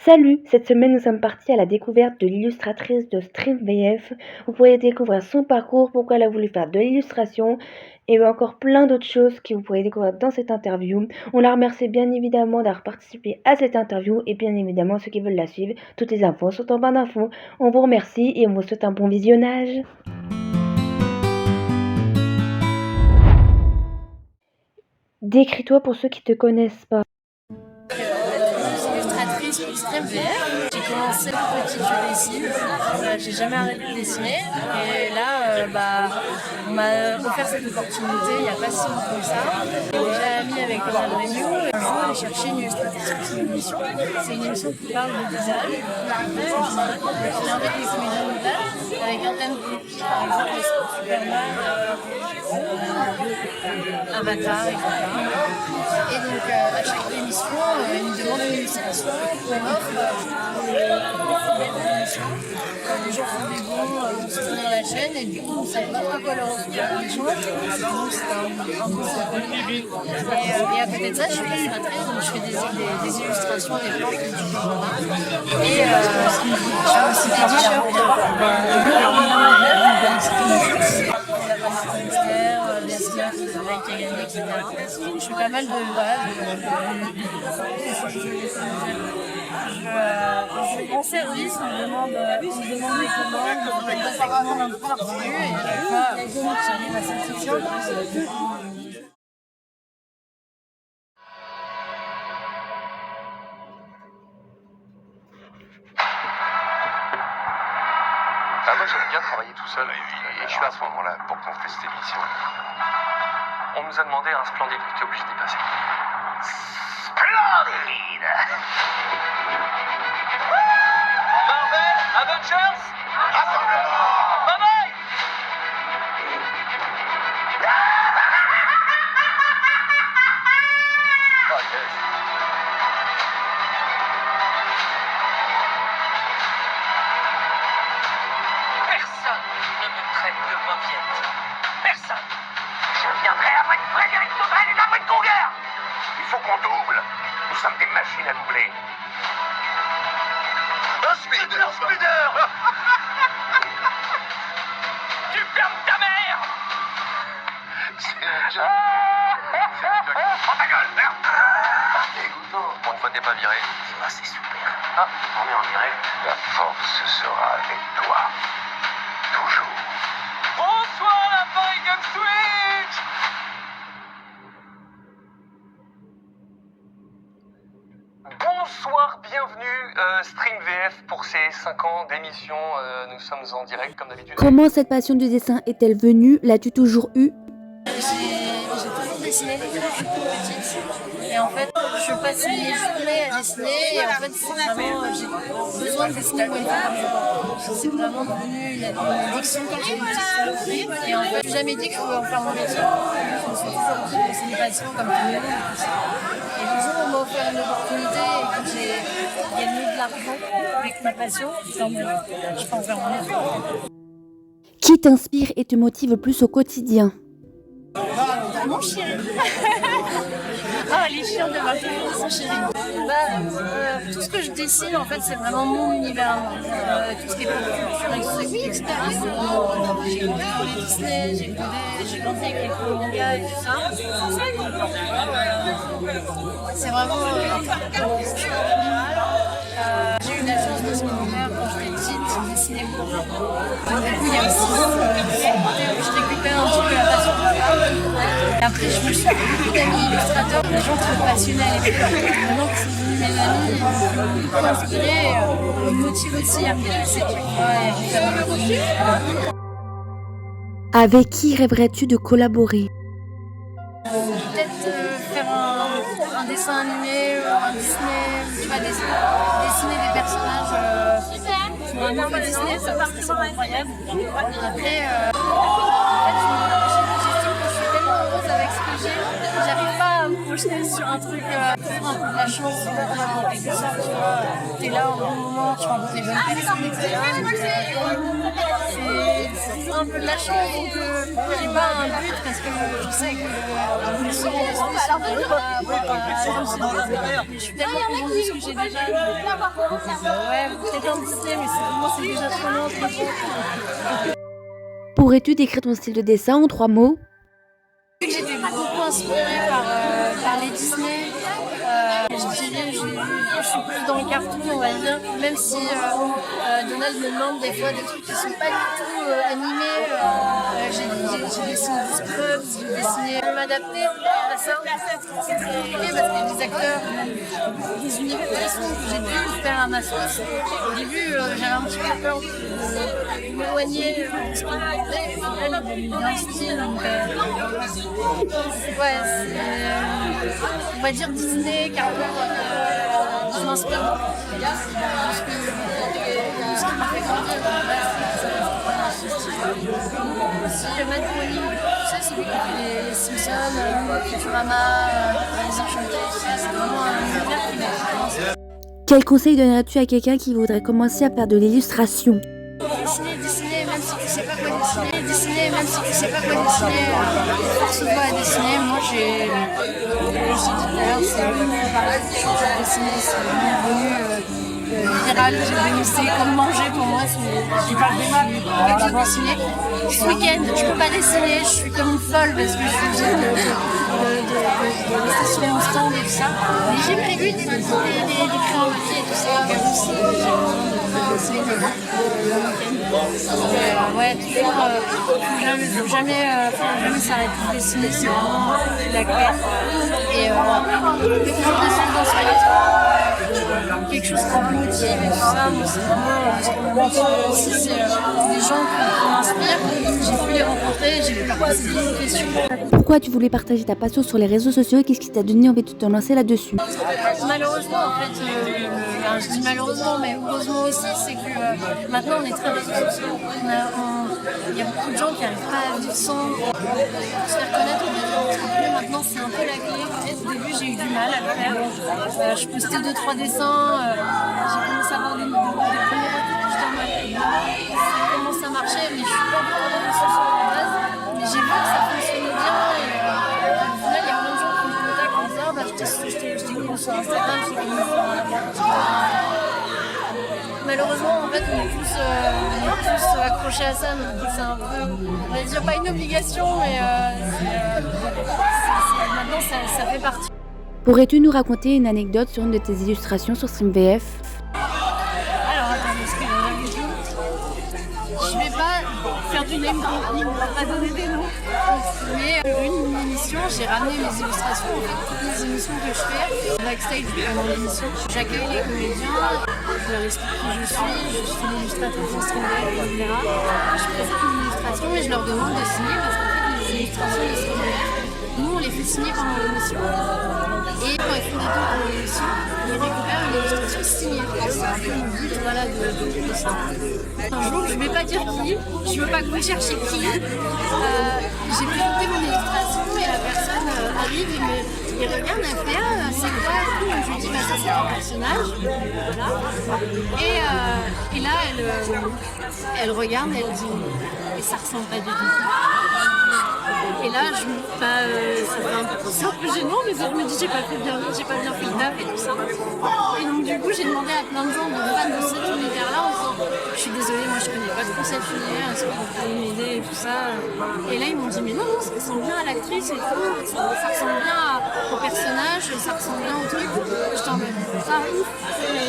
Salut! Cette semaine, nous sommes partis à la découverte de l'illustratrice de StreamVF. Vous pourrez découvrir son parcours, pourquoi elle a voulu faire de l'illustration et encore plein d'autres choses que vous pourrez découvrir dans cette interview. On la remercie bien évidemment d'avoir participé à cette interview et bien évidemment ceux qui veulent la suivre. Toutes les infos sont en barre d'infos. On vous remercie et on vous souhaite un bon visionnage. Décris-toi pour ceux qui ne te connaissent pas. Illustratrice pour StreamVR. J'ai commencé petite, je dessine. J'ai jamais arrêté de dessiner. Et là, on m'a offert cette opportunité il n'y a pas si longtemps que ça. J'ai déjà mis avec Donald Renew. Un jour, aller chercher une illustratrice pour cette émission. C'est une émission qui parle de visage. J'ai invité des comédiens de visage avec un thème par exemple Superman, Avatar, etc. Et donc, à chaque émission, ils me demandent une illustration qu'on offre les gens font des bons pour soutenir la chaîne et du coup, on ne savait pas trop quoi leur offrir comme échange. Donc, c'était un peu ça. Et à côté de ça, je suis illustratrice, donc je fais des illustrations, des planches, des dioramas. Et je fais aussi des t-shirts. Qui a gagné, etc. Je fais pas mal de en service, on me demande des commandes, on me passe la commande un peu par-dessus et à chaque fois, j'arrive à satisfaire. Moi j'aime bien travailler tout seul et je suis à ce moment-là pour qu'on fasse cette émission. On nous a demandé un splendide, j'étais obligé d'y passer. Splendide! Marvel, Avengers, rassemblement! Bye bye! Oh yes. Personne ne me traite de mauviette. Personne. Je viendrai après Frédéric Sauterelle et David Kruger. Il faut qu'on double. Nous sommes des machines à doubler. Un speeder. Tu fermes ta mère. C'est un joke. Prends ta gueule, merde. Dégoûtant. Pour une fois, t'es pas viré. Dis-moi, c'est super. Ah, on est en direct. La force sera avec toi. Toujours. Bonsoir la Paris Game Switch. Bonsoir, bienvenue StreamVF pour ces 5 ans d'émission. Nous sommes en direct comme d'habitude. Comment cette passion du dessin est-elle venue? L'as-tu toujours eue? J'ai toujours dessiné depuis que je suis toute petite. Et en fait, je suis passionnée, je suis née à dessiner. Et en fait, c'est vraiment, j'ai besoin de dessiner pour une fois comme je pense. C'est vraiment devenu une addiction quand j'ai une petite fille. Et en fait, je n'ai jamais dit que je pouvais en faire mon métier. Je me suis toujours dit que c'est une passion comme tout le monde. Et le jour où on m'a offert une opportunité et que j'ai gagné de l'argent avec ma passion, je peux en faire mon métier. Qui t'inspire et te motive le plus au quotidien? Mon chéri. Les chiens de ma famille sont chéris. Tout ce que je dessine, en fait, c'est vraiment mon univers. Tout ce qui est pop culture, etc. J'ai écouté les Disney, j'ai grandi avec les gros mangas et tout ça. C'est vraiment j'ai eu la chance de ce que mon père, quand j'étais petite, dessinait beaucoup. Du coup, il y a aussi je récupère un petit peu la passion pour ça. Et après, je me suis fait beaucoup d'amis illustrateurs, des gens qui sont passionnés à l'époque. Maintenant que c'est devenu mes amis, ils m'ont inspiré, ils me motivent aussi à progresser chaque fois et à me Avec qui rêverais-tu de collaborer? peut-être faire un dessin animé, un Disney, tu vois, dessiner des personnages pour un nouveau Disney, ça serait incroyable. Après, j'estime que je suis tellement heureuse avec ce que j'ai, j'arrive pas à me projeter sur un truc, un peu de la chance, quelque sorte, tu vois. t'es là au bon moment, tu rencontres les bonnes personnes, etc. C'est un peu de la chance, donc j'ai pas un but parce que je sais que je suis je suis tellement contente de ce que j'ai déjà. Ouais, peut-être un Disney, mais pour moi c'est déjà trop long. Pourrais-tu décrire ton style de dessin en 3 mots? J'étais beaucoup inspirée par les Disney. Je dirais, je suis plus dans le cartoon, on va dire. Même si Donald me demande des fois des trucs qui sont pas du tout animés. J'ai dessiné des Scrubs, j'ai dessiné m'adapter à ça. C'est très compliqué parce que les acteurs, des univers que j'ai dû faire à ma sauce. Au début, j'avais un petit peu peur de m'éloigner de ce qu'ils me demandaient. Et au final, il y a un style. Donc, ouais, on va dire Disney, carton, je m'inspire beaucoup de ce qui m'a fait grandir. Aussi, Matt Groening, c'est lui qui fait les Simpsons, Futurama, les Enchantés, c'est vraiment un univers qui m'a influencé. Quel conseil donnerais-tu à quelqu'un qui voudrait commencer à faire de l'illustration? Dessiner, même si tu sais pas quoi dessiner, même si tu sais pas quoi dessiner, force-toi à dessiner. Moi, j'ai dit tout à l'heure, c'est venu par la j'ai dessiné, c'est venu viral, j'ai devenu, c'est comme manger pour moi, j'ai quelque chose de dessiner. Ce week-end, je peux pas dessiner, je suis comme une folle parce que je suis obligée de rester sur mon stand et tout ça. Mais j'ai prévu d'écrire un papier et tout ça, mais aussi j'ai besoin de ouais, toujours, faut jamais s'arrêter de dessiner, c'est vraiment la clé. Et toujours dessiner dans ce quelque chose qui me motive et tout ça. Moi, c'est vraiment ce qui me motive aussi, c'est des gens qui m'inspirent. J'ai pu les rencontrer, j'ai pu leur poser des questions. Pourquoi tu voulais partager ta passion sur les réseaux sociaux et qu'est-ce qui t'a donné envie de te lancer là-dessus? Malheureusement, en fait, je dis malheureusement, mais heureusement aussi, c'est que maintenant on est très réseaux sociaux. Il y a beaucoup de gens qui n'arrivent pas à vivre sans se faire connaître. Maintenant, c'est un peu la clé. Au début, j'ai eu du mal à le faire. Je postais 2-3 dessins. J'ai commencé à avoir des premiers retours. J'étais en mode, comment ça marchait, mais je suis pas bien dans les réseaux sociaux à la base. Mais j'ai vu que ça fonctionnait bien. Et au final, il y a plein de gens qui me contactent en disant je t'ai connu sur Instagram, je t'ai connu sur malheureusement, en fait, on est tous accrochés à ça, donc c'est un peu, on va dire pas une obligation, mais maintenant ça fait partie. Pourrais-tu nous raconter une anecdote sur une de tes illustrations sur StreamVF? Alors attendez, parce que je vais pas faire du name dropping, on va pas donner des noms, mais une émission, j'ai ramené mes illustrations, en fait, toutes les émissions que je fais, backstage pendant l'émission, j'accueille les comédiens, je leur explique qui je suis l'illustratrice de StreamVF, etc. Je présente une illustration et je leur demande de signer parce qu'en fait, les illustrations de StreamVF, nous on les fait signer pendant l'émission. Et quand ils font des tours pendant l'émission, ils récupèrent une illustration signée. C'est un peu mon but voilà, de ça. Un jour, je ne vais pas dire qui, je ne veux pas que vous cherchiez qui. J'ai présenté mon illustration et la personne arrive et regarde, elle fait c'est quoi et tout. Je lui dis ça c'est un personnage. Voilà. Et là, elle regarde et elle dit et ça ressemble pas du tout. Et là, c'est un peu gênant, mais je me dis j'ai pas bien fait le taf et tout ça. Et donc du coup, j'ai demandé à plein de gens de fans de cet univers-là en disant je suis désolée, moi je connais pas trop cet univers, est-ce que vous pouvez m'aider et tout ça. Et là, ils m'ont dit mais non, ça ressemble bien à l'actrice et tout, ça ressemble bien au personnage, ça ressemble bien au truc. Je t'en mets ça arrive.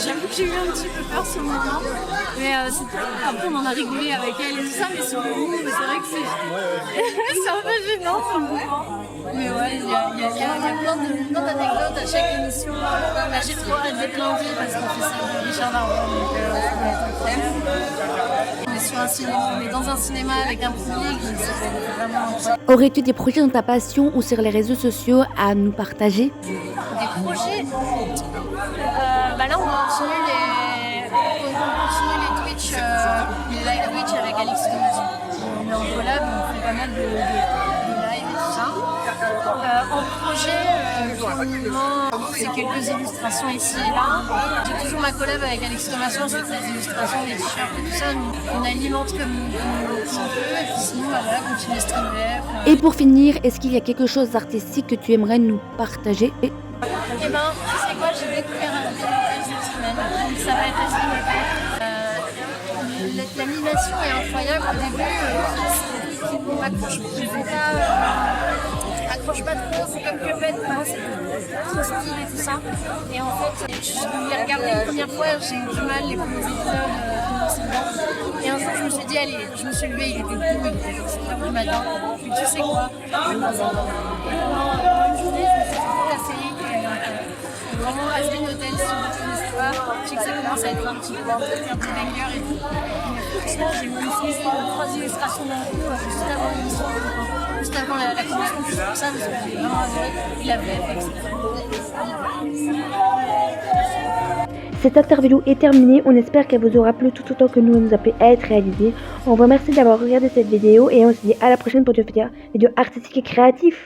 J'avoue que j'ai eu un petit peu peur sur le moment, mais après on en a rigolé avec elle et tout ça, mais sur le coup, c'est vrai que c'est un peu gênant sur le moment. Mais ouais, il y a plein d'anecdotes à chaque émission. Là, j'ai trop hâte d'être lundi parce qu'on fait ça avec Richard Darbois, donc ça va être incroyable. On est sur un cinéma, on est dans un cinéma avec un public, donc c'est vraiment incroyable. Aurais-tu des projets dans ta passion ou sur les réseaux sociaux à nous partager? Des projets là, on continue les Twitch, les live Twitch avec Alex Comas. On est en collab, on fait pas mal de live et tout ça. En projet, pour le moment, c'est quelques illustrations ici et là. J'ai toujours ma collab avec Alexis Thomasson sur les illustrations, les t-shirts et tout ça. On alimente comme on peut. Et puis sinon, voilà, continuer StreamVF. Et pour finir, est-ce qu'il y a quelque chose d'artistique que tu aimerais nous partager? Eh ben, c'est quoi, j'ai découvert un vidéo cette semaine, donc ça va être assez l'animation est incroyable au début, on m'accroche pas trop, c'est comme Cuphead, pour moi c'est trop style et tout ça. Et en fait, je l'ai regardé une première fois, j'ai eu du mal les premiers épisodes commencer dedans. Et un jour je me suis dit, allez, je me suis levée, il était beau, il était 7h du matin, puis tu sais quoi, je vais dans un pendant une journée, je me suis fait la série. Vraiment, Asbin Hotel, si vous ne connaissez pas, je sais que ça commence à être un petit banger et tout. Franchement, j'ai même fait 3 illustrations d'un coup, juste avant l'émission, juste avant la convention, juste pour ça, parce que j'ai vraiment adoré. Il la VF, etc. Cette interview est terminée, on espère qu'elle vous aura plu tout autant que nous a plu à être réalisée. On vous remercie d'avoir regardé cette vidéo et on se dit à la prochaine pour de futures vidéos artistiques et créatives.